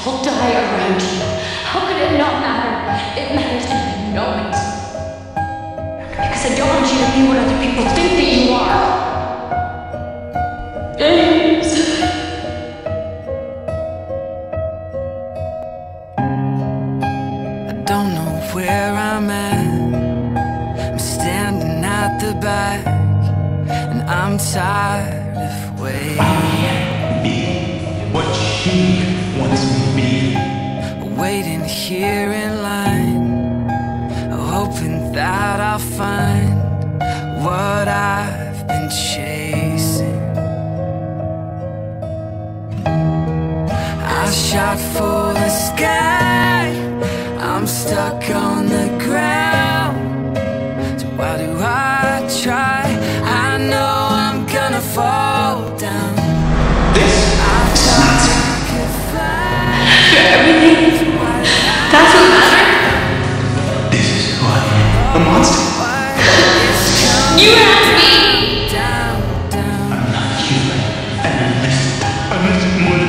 I'll die around you. How could it not matter? It matters and you know it. Because I don't want you to be what other people think that you are. James. I don't know where I'm at. I'm standing at the back, and I'm tired of waiting. I'll be what she wants me to be. Waiting here in line, hoping that I'll find what I've been chasing. I shot for the sky, I'm stuck on the ground. So why do I try? I know I'm gonna fall down. This is nonsense. You're everything. That's what matters. This is who I am. A monster. You asked me. Down, down. I'm not human. And I miss more